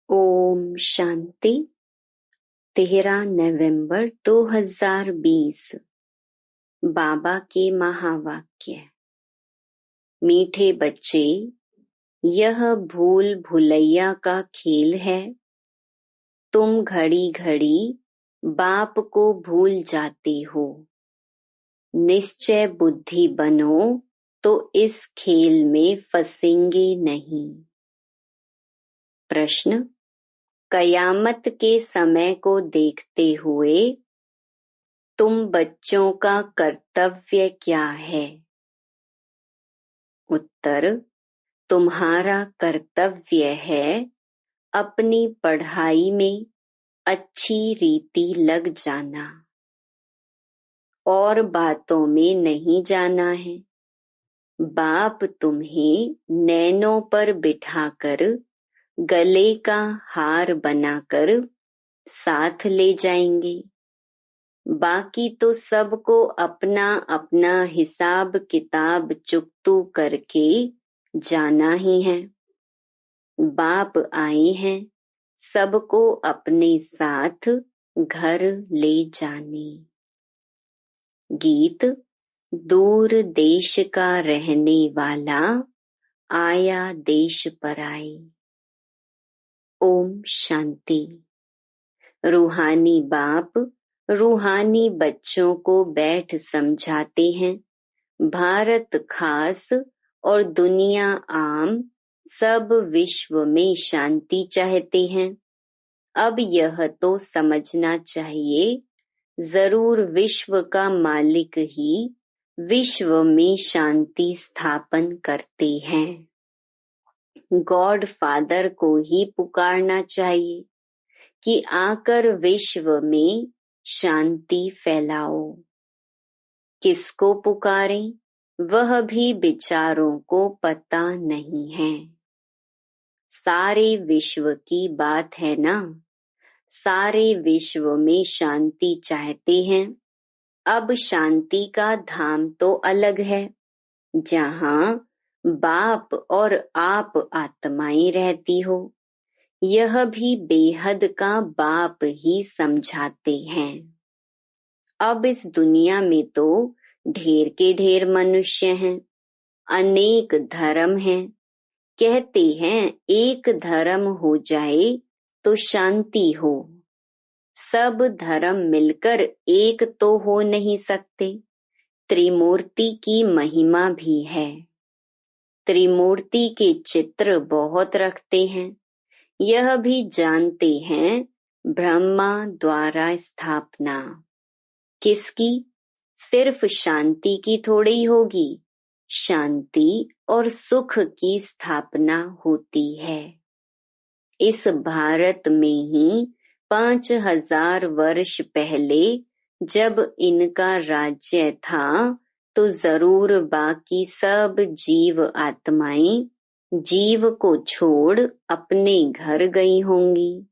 ओम शांति। 13 नवंबर 2020। बाबा के महावाक्य। मीठे बच्चे, यह भूल भुलैया का खेल है। तुम घड़ी घड़ी बाप को भूल जाते हो। निश्चय बुद्धि बनो तो इस खेल में फंसेंगे नहीं। प्रश्न। कयामत के समय को देखते हुए तुम बच्चों का कर्तव्य क्या है? उत्तर। तुम्हारा कर्तव्य है अपनी पढ़ाई में अच्छी रीति लग जाना और बातों में नहीं जाना है। बाप तुम्हें नैनों पर बिठाकर गले का हार बनाकर साथ ले जाएंगे। बाकी तो सबको अपना अपना हिसाब किताब चुकतू करके जाना ही है। बाप आए हैं सबको अपने साथ घर ले जाने। गीत। दूर देश का रहने वाला आया देश पराई। ओम शांति। रूहानी बाप रूहानी बच्चों को बैठ समझाते हैं। भारत खास और दुनिया आम सब विश्व में शांति चाहते हैं। अब यह तो समझना चाहिए, जरूर विश्व का मालिक ही विश्व में शांति स्थापन करते हैं। गॉड फादर को ही पुकारना चाहिए कि आकर विश्व में शांति फैलाओ। किसको पुकारें वह भी बिचारों को पता नहीं है। सारे विश्व की बात है ना। सारे विश्व में शांति चाहते हैं। अब शांति का धाम तो अलग है, जहाँ बाप और आप आत्माएं रहती हो। यह भी बेहद का बाप ही समझाते हैं। अब इस दुनिया में तो ढेर के ढेर मनुष्य हैं, अनेक धर्म हैं। कहते हैं एक धर्म हो जाए तो शांति हो। सब धर्म मिलकर एक तो हो नहीं सकते। त्रिमूर्ति की महिमा भी है। त्रिमूर्ति के चित्र बहुत रखते हैं। यह भी जानते हैं ब्रह्मा द्वारा स्थापना किसकी? सिर्फ शांति की थोड़ी होगी। शांति और सुख की स्थापना होती है। इस भारत में ही 5000 वर्ष पहले जब इनका राज्य था तो जरूर बाकी सब जीव आत्माएं जीव को छोड़ अपने घर गई होंगी।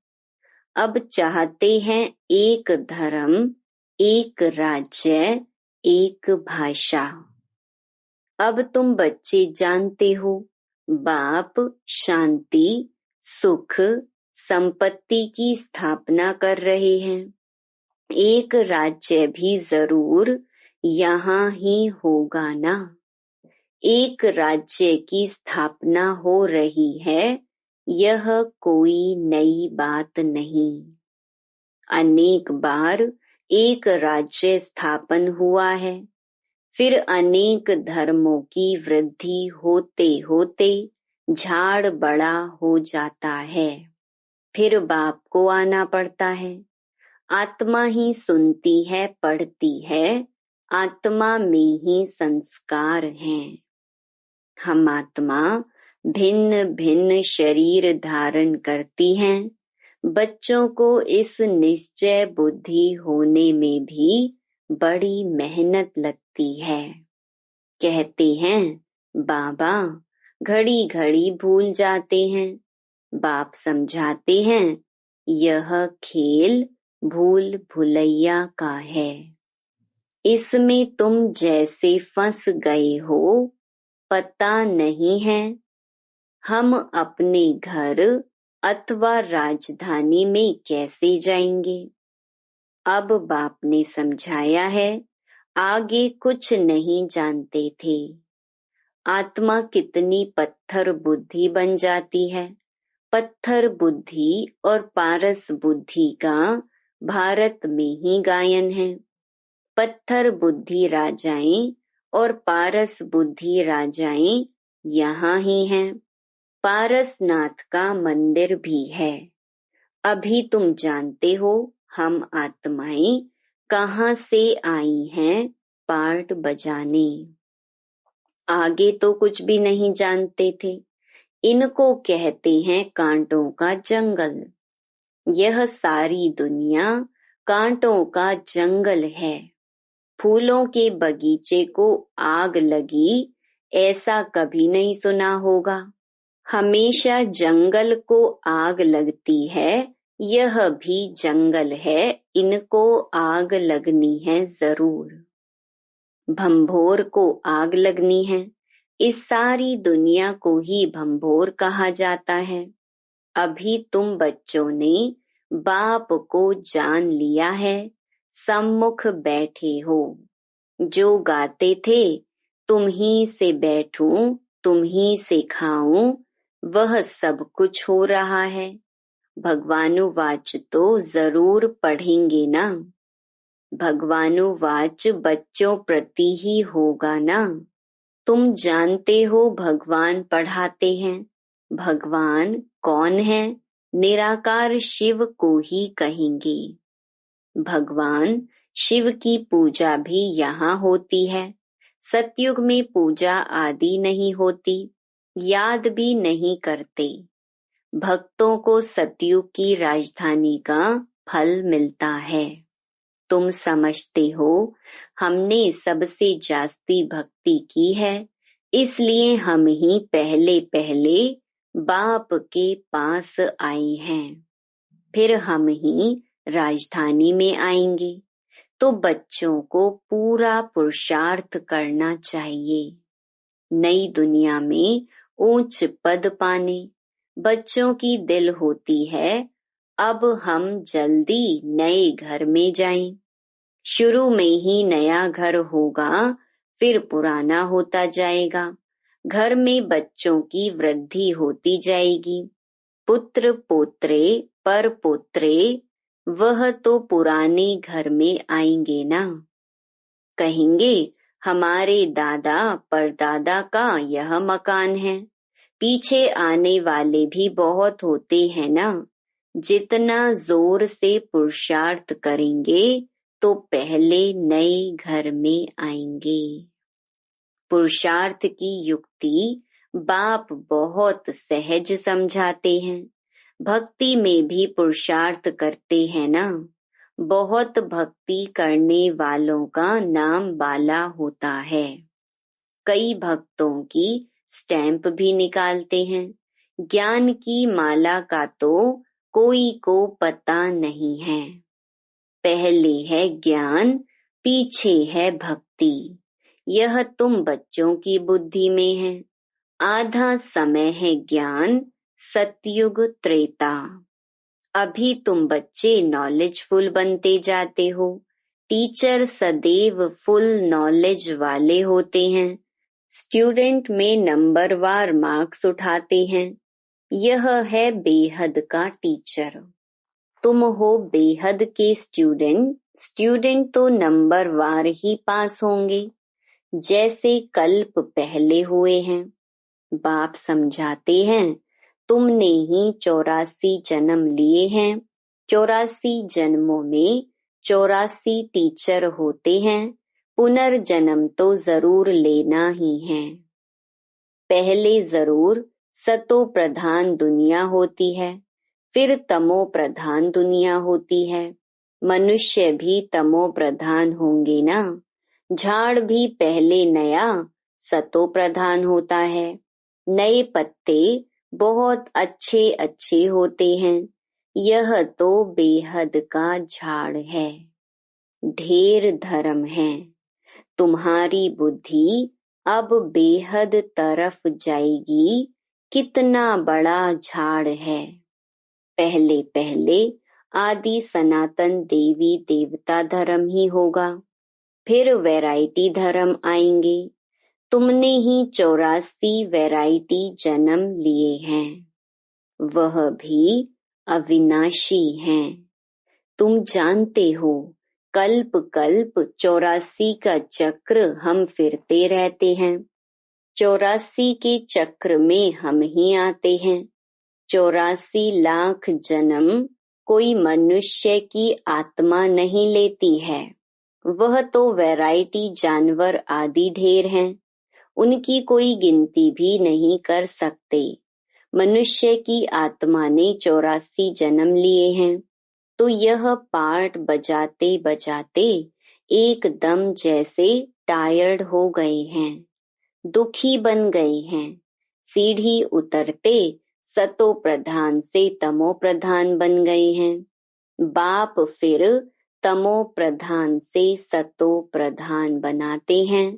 अब चाहते हैं एक धर्म, एक राज्य, एक भाषा। अब तुम बच्चे जानते हो, बाप शांति, सुख, संपत्ति की स्थापना कर रहे हैं। एक राज्य भी जरूर यहाँ ही होगा ना। एक राज्य की स्थापना हो रही है, यह कोई नई बात नहीं। अनेक बार एक राज्य स्थापन हुआ है, फिर अनेक धर्मों की वृद्धि होते होते झाड़ बड़ा हो जाता है। फिर बाप को आना पड़ता है। आत्मा ही सुनती है, पढ़ती है। आत्मा में ही संस्कार हैं। हम आत्मा भिन्न भिन्न शरीर धारण करती हैं। बच्चों को इस निश्चय बुद्धि होने में भी बड़ी मेहनत लगती है। कहते हैं बाबा घड़ी घड़ी भूल जाते हैं। बाप समझाते हैं यह खेल भूल भुलैया का है। इसमें तुम जैसे फंस गए हो पता नहीं है। हम अपने घर अथवा राजधानी में कैसे जाएंगे। अब बाप ने समझाया है, आगे कुछ नहीं जानते थे। आत्मा कितनी पत्थर बुद्धि बन जाती है। पत्थर बुद्धि और पारस बुद्धि का भारत में ही गायन है। पत्थर बुद्धि राजाएं और पारस बुद्धि राजाएं यहाँ ही हैं। पारसनाथ का मंदिर भी है। अभी तुम जानते हो हम आत्माएं कहाँ से आई हैं पार्ट बजाने। आगे तो कुछ भी नहीं जानते थे। इनको कहते हैं कांटों का जंगल। यह सारी दुनिया कांटों का जंगल है। फूलों के बगीचे को आग लगी ऐसा कभी नहीं सुना होगा। हमेशा जंगल को आग लगती है। यह भी जंगल है, इनको आग लगनी है जरूर। भंभोर को आग लगनी है। इस सारी दुनिया को ही भंभोर कहा जाता है। अभी तुम बच्चों ने बाप को जान लिया है, सम्मुख बैठे हो। जो गाते थे तुम ही से बैठूं, तुम ही से खाऊं, वह सब कुछ हो रहा है। भगवानुवाच तो जरूर पढ़ेंगे ना। भगवानुवाच बच्चों प्रति ही होगा ना। तुम जानते हो भगवान पढ़ाते हैं। भगवान कौन है? निराकार शिव को ही कहेंगे। भगवान शिव की पूजा भी यहाँ होती है। सतयुग में पूजा आदि नहीं होती, याद भी नहीं करते। भक्तों को सतयुग की राजधानी का फल मिलता है। तुम समझते हो हमने सबसे जास्ती भक्ति की है, इसलिए हम ही पहले पहले बाप के पास आए हैं। फिर हम ही राजधानी में आएंगे। तो बच्चों को पूरा पुरुषार्थ करना चाहिए। नई दुनिया में ऊंच पद पाने बच्चों की दिल होती है। अब हम जल्दी नए घर में जाएं। शुरू में ही नया घर होगा, फिर पुराना होता जाएगा। घर में बच्चों की वृद्धि होती जाएगी। पुत्र पोत्रे पर पोत्रे, वह तो पुराने घर में आएंगे ना। कहेंगे हमारे दादा परदादा का यह मकान है। पीछे आने वाले भी बहुत होते हैं ना। जितना जोर से पुरुषार्थ करेंगे तो पहले नए घर में आएंगे। पुरुषार्थ की युक्ति बाप बहुत सहज समझाते हैं। भक्ति में भी पुरुषार्थ करते हैं ना। बहुत भक्ति करने वालों का नाम बाला होता है। कई भक्तों की स्टैंप भी निकालते हैं। ज्ञान की माला का तो कोई को पता नहीं है। पहले है ज्ञान, पीछे है भक्ति। यह तुम बच्चों की बुद्धि में है। आधा समय है ज्ञान, सतयुग त्रेता। अभी तुम बच्चे नॉलेजफुल बनते जाते हो। टीचर सदैव फुल नॉलेज वाले होते हैं। स्टूडेंट में नंबरवार मार्क्स उठाते हैं। यह है बेहद का टीचर। तुम हो बेहद के स्टूडेंट। स्टूडेंट तो नंबरवार ही पास होंगे, जैसे कल्प पहले हुए हैं। बाप समझाते हैं तुमने ही 84 जन्म लिए हैं। 84 जन्मों में 84 टीचर होते हैं। पुनर्जन्म तो जरूर लेना ही है। पहले जरूर सतो प्रधान दुनिया होती है, फिर तमो प्रधान दुनिया होती है। मनुष्य भी तमो प्रधान होंगे ना। झाड़ भी पहले नया सतो प्रधान होता है। नए पत्ते बहुत अच्छे अच्छे होते हैं। यह तो बेहद का झाड़ है। ढेर धर्म है। तुम्हारी बुद्धि अब बेहद तरफ जाएगी। कितना बड़ा झाड़ है। पहले पहले आदि सनातन देवी देवता धर्म ही होगा, फिर वैरायटी धर्म आएंगे। तुमने ही 84 वैरायटी जन्म लिए हैं, वह भी अविनाशी हैं। तुम जानते हो कल्प कल्प 84 का चक्र हम फिरते रहते हैं। 84 के चक्र में हम ही आते हैं। 84 लाख जन्म कोई मनुष्य की आत्मा नहीं लेती है, वह तो वैरायटी जानवर आदि ढेर हैं, उनकी कोई गिनती भी नहीं कर सकते। मनुष्य की आत्मा ने 84 जन्म लिए हैं, तो यह पार्ट बजाते बजाते एकदम जैसे टायर्ड हो गए हैं, दुखी बन गए हैं। सीढ़ी उतरते सतो प्रधान से तमो प्रधान बन गए हैं। बाप फिर तमो प्रधान से सतो प्रधान बनाते हैं।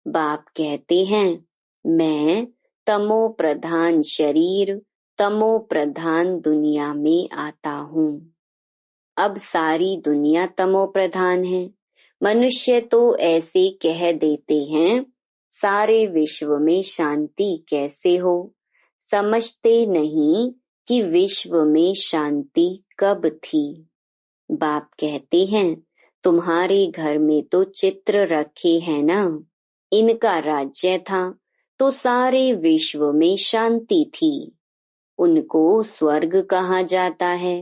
बाप कहते हैं, मैं तमो प्रधान शरीर, तमो प्रधान दुनिया में आता हूँ। अब सारी दुनिया तमो प्रधान है। मनुष्य तो ऐसे कह देते हैं, सारे विश्व में शांति कैसे हो। समझते नहीं कि विश्व में शांति कब थी। बाप कहते हैं, तुम्हारे घर में तो चित्र रखे हैं ना, इनका राज्य था तो सारे विश्व में शांति थी। उनको स्वर्ग कहा जाता है।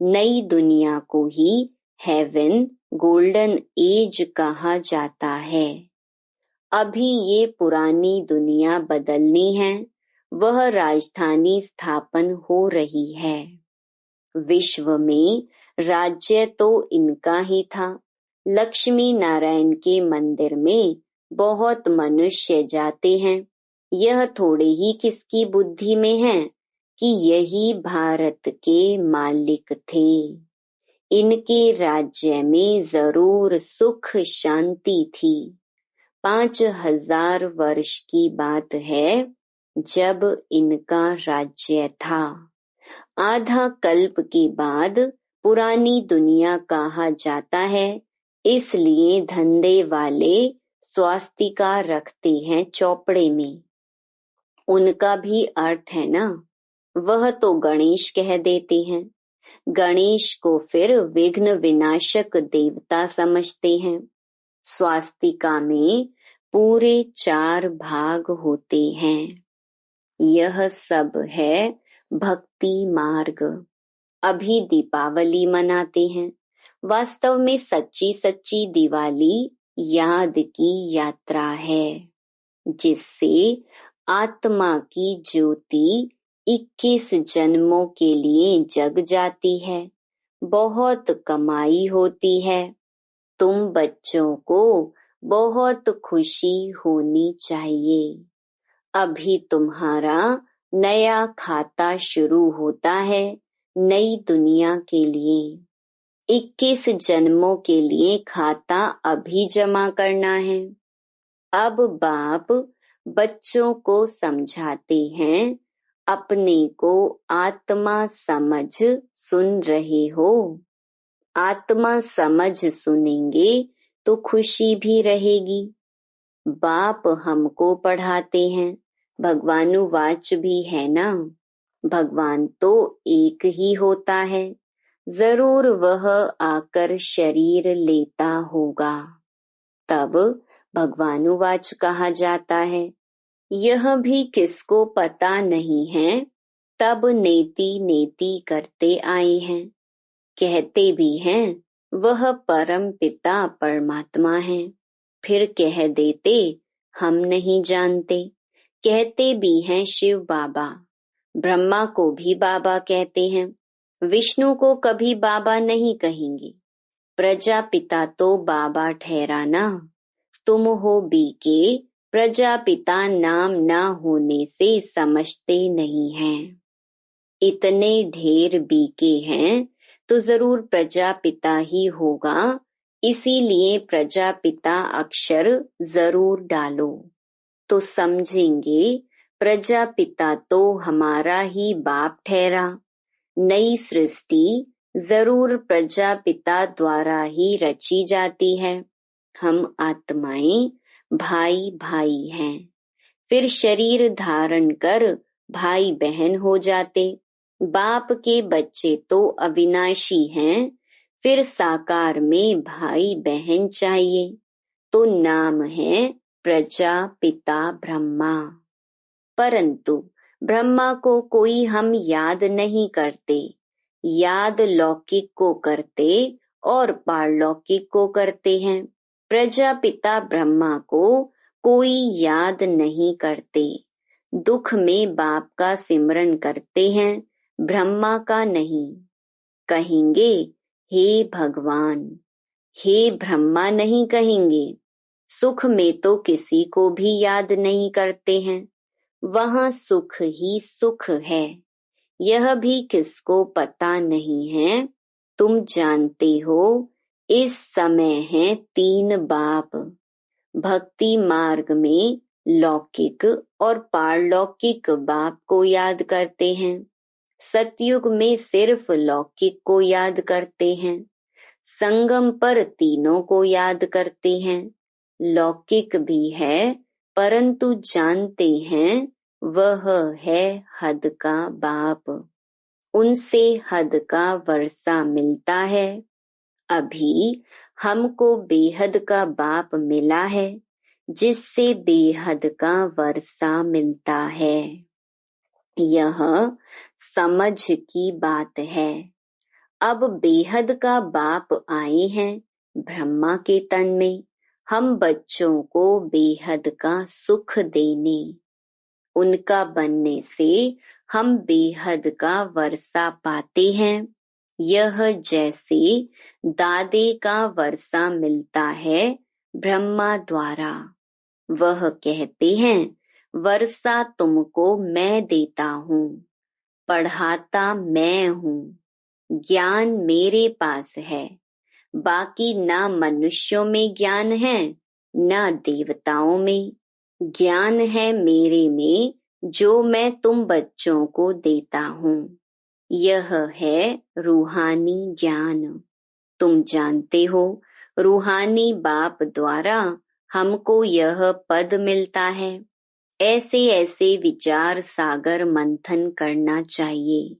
नई दुनिया को ही हेवन गोल्डन एज कहा जाता है। अभी ये पुरानी दुनिया बदलनी है, वह राजधानी स्थापन हो रही है। विश्व में राज्य तो इनका ही था। लक्ष्मी नारायण के मंदिर में बहुत मनुष्य जाते हैं। यह थोड़े ही किसकी बुद्धि में है कि यही भारत के मालिक थे। इनके राज्य में जरूर सुख शांति थी। 5000 वर्ष की बात है जब इनका राज्य था। आधा कल्प के बाद पुरानी दुनिया कहा जाता है, इसलिए धंधे वाले स्वास्तिका रखते हैं चौपड़े में। उनका भी अर्थ है ना, वह तो गणेश कह देते हैं। गणेश को फिर विघ्न विनाशक देवता समझते हैं। स्वास्तिका में पूरे 4 भाग होते हैं। यह सब है भक्ति मार्ग। अभी दीपावली मनाते हैं, वास्तव में सच्ची सच्ची दिवाली याद की यात्रा है, जिससे आत्मा की ज्योति 21 जन्मों के लिए जग जाती है। बहुत कमाई होती है। तुम बच्चों को बहुत खुशी होनी चाहिए। अभी तुम्हारा नया खाता शुरू होता है नई दुनिया के लिए। 21 जन्मों के लिए खाता अभी जमा करना है। अब बाप बच्चों को समझाते हैं, अपने को आत्मा समझ सुन रहे हो। आत्मा समझ सुनेंगे तो खुशी भी रहेगी। बाप हमको पढ़ाते हैं, भगवानुवाच भी है ना। भगवान तो एक ही होता है, जरूर वह आकर शरीर लेता होगा, तब भगवानुवाच कहा जाता है। यह भी किसको पता नहीं है, तब नेति नेति करते आए हैं। कहते भी हैं वह परम पिता परमात्मा है, फिर कह देते हम नहीं जानते। कहते भी हैं शिव बाबा, ब्रह्मा को भी बाबा कहते हैं, विष्णु को कभी बाबा नहीं कहेंगे। प्रजापिता तो बाबा ठहराना, तुम हो बीके, प्रजापिता नाम ना होने से समझते नहीं हैं। इतने ढेर बीके हैं तो जरूर प्रजापिता ही होगा, इसीलिए प्रजापिता अक्षर जरूर डालो तो समझेंगे प्रजापिता तो हमारा ही बाप ठहरा। नई सृष्टि जरूर प्रजापिता द्वारा ही रची जाती है। हम आत्माएं भाई भाई हैं, फिर शरीर धारण कर भाई बहन हो जाते। बाप के बच्चे तो अविनाशी हैं, फिर साकार में भाई बहन चाहिए, तो नाम है प्रजापिता ब्रह्मा। परंतु ब्रह्मा को कोई हम याद नहीं करते, याद लौकिक को करते और पारलौकिक को करते हैं। प्रजापिता ब्रह्मा को कोई याद नहीं करते, दुख में बाप का सिमरन करते हैं, ब्रह्मा का नहीं। कहेंगे हे भगवान, हे ब्रह्मा नहीं कहेंगे। सुख में तो किसी को भी याद नहीं करते हैं, वहाँ सुख ही सुख है, यह भी किसको पता नहीं है। तुम जानते हो इस समय है 3 बाप। भक्ति मार्ग में लौकिक और पारलौकिक बाप को याद करते हैं, सतयुग में सिर्फ लौकिक को याद करते हैं, संगम पर तीनों को याद करते हैं। लौकिक भी है, परंतु जानते हैं वह है हद का बाप, उनसे हद का वर्षा मिलता है। अभी हमको बेहद का बाप मिला है, जिससे बेहद का वर्षा मिलता है। यह समझ की बात है। अब बेहद का बाप आए हैं ब्रह्मा के तन में, हम बच्चों को बेहद का सुख देने। उनका बनने से हम बेहद का वर्षा पाते हैं। यह जैसे दादे का वर्षा मिलता है ब्रह्मा द्वारा। वह कहते हैं वर्षा तुमको मैं देता हूँ, पढ़ाता मैं हूँ, ज्ञान मेरे पास है। बाकी ना मनुष्यों में ज्ञान है, ना देवताओं में। ज्ञान है मेरे में, जो मैं तुम बच्चों को देता हूँ। यह है रूहानी ज्ञान। तुम जानते हो रूहानी बाप द्वारा हमको यह पद मिलता है। ऐसे ऐसे विचार सागर मंथन करना चाहिए।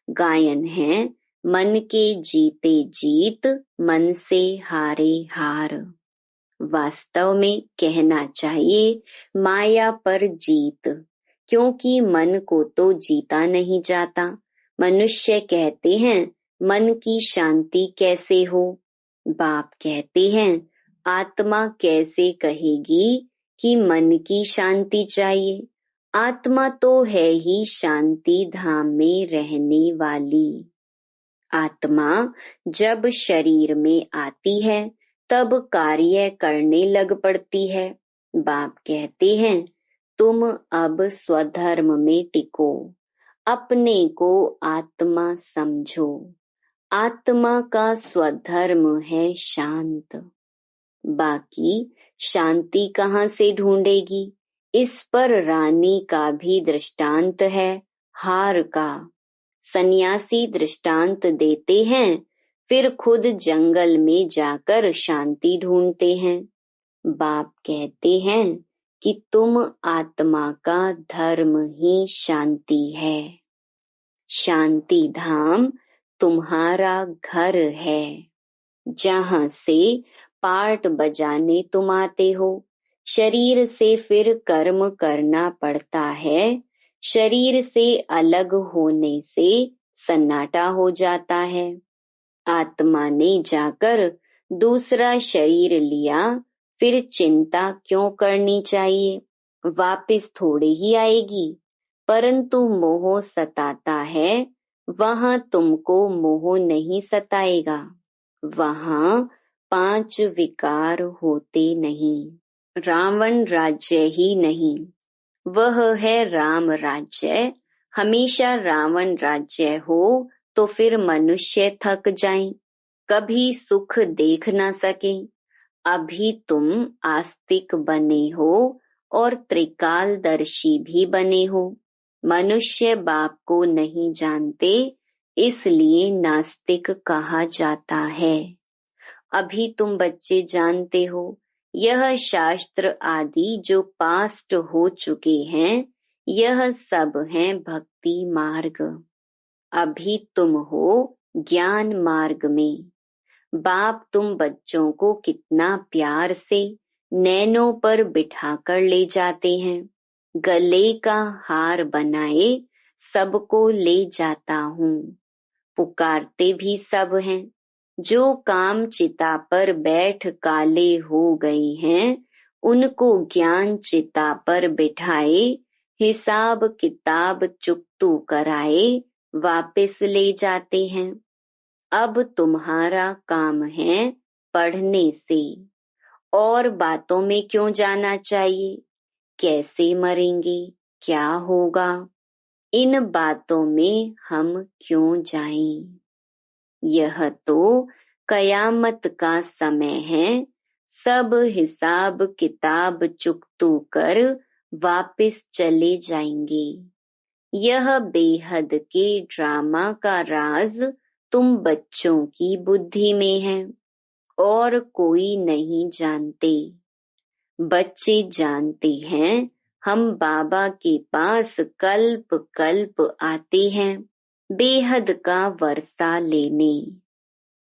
गायन है मन के जीते जीत, मन से हारे हार। वास्तव में कहना चाहिए माया पर जीत, क्योंकि मन को तो जीता नहीं जाता। मनुष्य कहते हैं मन की शांति कैसे हो। बाप कहते हैं आत्मा कैसे कहेगी कि मन की शांति चाहिए। आत्मा तो है ही शांति धाम में रहने वाली। आत्मा जब शरीर में आती है तब कार्य करने लग पड़ती है। बाप कहते हैं तुम अब स्वधर्म में टिको, अपने को आत्मा समझो। आत्मा का स्वधर्म है शांत। बाकी शांति कहाँ से ढूंढेगी। इस पर रानी का भी दृष्टांत है, हार का। सन्यासी दृष्टांत देते हैं, फिर खुद जंगल में जाकर शांति ढूंढते हैं। बाप कहते हैं कि तुम आत्मा का धर्म ही शांति है। शांति धाम तुम्हारा घर है, जहाँ से पार्ट बजाने तुम आते हो। शरीर से फिर कर्म करना पड़ता है। शरीर से अलग होने से सन्नाटा हो जाता है। आत्मा ने जाकर दूसरा शरीर लिया, फिर चिंता क्यों करनी चाहिए। वापिस थोड़े ही आएगी, परंतु मोह सताता है। वहाँ तुमको मोह नहीं सताएगा। वहाँ 5 विकार होते नहीं। रावण राज्य ही नहीं, वह है राम राज्य। हमेशा रावण राज्य हो तो फिर मनुष्य थक जाएं, कभी सुख देख ना सके। अभी तुम आस्तिक बने हो और त्रिकालदर्शी भी बने हो। मनुष्य बाप को नहीं जानते, इसलिए नास्तिक कहा जाता है। अभी तुम बच्चे जानते हो, यह शास्त्र आदि जो पास्ट हो चुके हैं, यह सब हैं भक्ति मार्ग। अभी तुम हो ज्ञान मार्ग में। बाप तुम बच्चों को कितना प्यार से नैनों पर बिठाकर ले जाते हैं। गले का हार बनाए सबको ले जाता हूँ। पुकारते भी सब हैं। जो काम चिता पर बैठ काले हो गए हैं, उनको ज्ञान चिता पर बिठाए, हिसाब किताब चुकतू कराए, वापस ले जाते हैं। अब तुम्हारा काम है पढ़ने से। और बातों में क्यों जाना चाहिए? कैसे मरेंगे, क्या होगा, इन बातों में हम क्यों जाएं? यह तो कयामत का समय है। सब हिसाब किताब चुकतू कर वापस चले जाएंगे। यह बेहद के ड्रामा का राज तुम बच्चों की बुद्धि में है और कोई नहीं जानते। बच्चे जानते हैं हम बाबा के पास कल्प कल्प आते हैं बेहद का वर्षा लेने।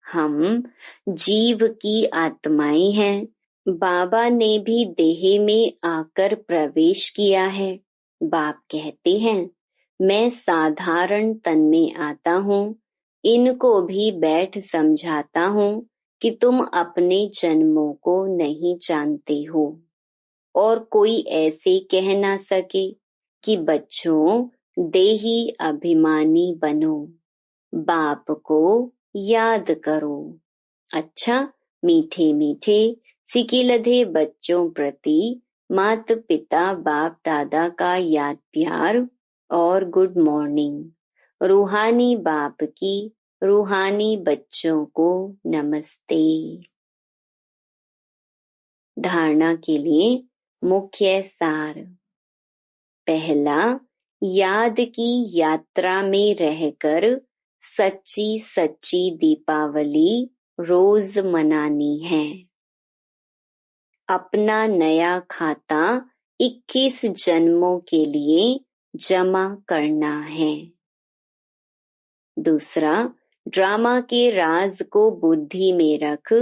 हम जीव की आत्माएं हैं। बाबा ने भी देह में आकर प्रवेश किया है। बाप कहते हैं, मैं साधारण तन में आता हूँ। इनको भी बैठ समझाता हूँ कि तुम अपने जन्मों को नहीं जानते हो और कोई ऐसे कह ना सके कि बच्चों देही अभिमानी बनो, बाप को याद करो। अच्छा, मीठे मीठे सिकिलधे बच्चों प्रति माता पिता बाप दादा का याद प्यार और गुड मॉर्निंग। रूहानी बाप की रूहानी बच्चों को नमस्ते। धारणा के लिए मुख्य सार। पहला, याद की यात्रा में रहकर सच्ची सच्ची दीपावली रोज मनानी है। अपना नया खाता 21 जन्मों के लिए जमा करना है। दूसरा, ड्रामा के राज को बुद्धि में रख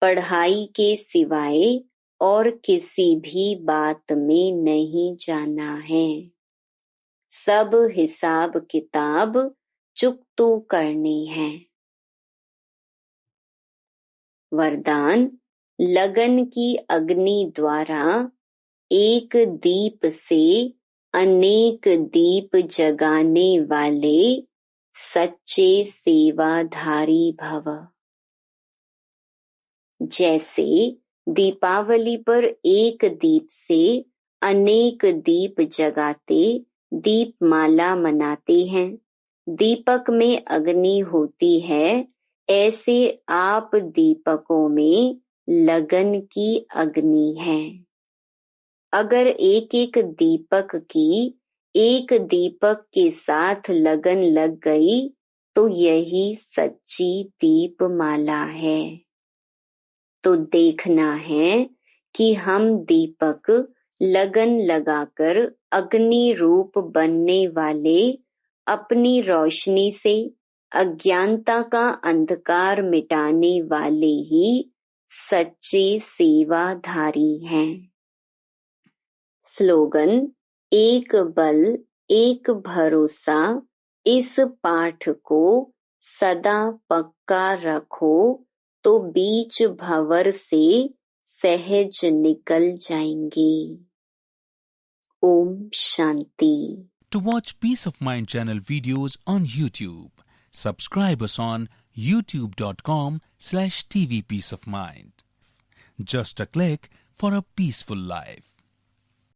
पढ़ाई के सिवाय और किसी भी बात में नहीं जाना है। सब हिसाब किताब चुकतू करने हैं। वरदान, लगन की अग्नि द्वारा एक दीप से अनेक दीप जगाने वाले सच्चे सेवाधारी भव। जैसे दीपावली पर एक दीप से अनेक दीप जगाते दीपमाला मनाते हैं, दीपक में अग्नि होती है, ऐसे आप दीपकों में लगन की अग्नि है। अगर एक एक दीपक की एक दीपक के साथ लगन लग गई तो यही सच्ची दीपमाला है। तो देखना है कि हम दीपक लगन लगाकर अग्नि रूप बनने वाले अपनी रोशनी से अज्ञानता का अंधकार मिटाने वाले ही सच्चे सेवाधारी हैं। स्लोगन, एक बल एक भरोसा, इस पाठ को सदा पक्का रखो तो बीच भंवर से सहज निकल जाएंगे। Om Shanti. To watch Peace of Mind channel videos on YouTube, subscribe us on youtube.com/tvpeaceofmind. Just a click for a peaceful life.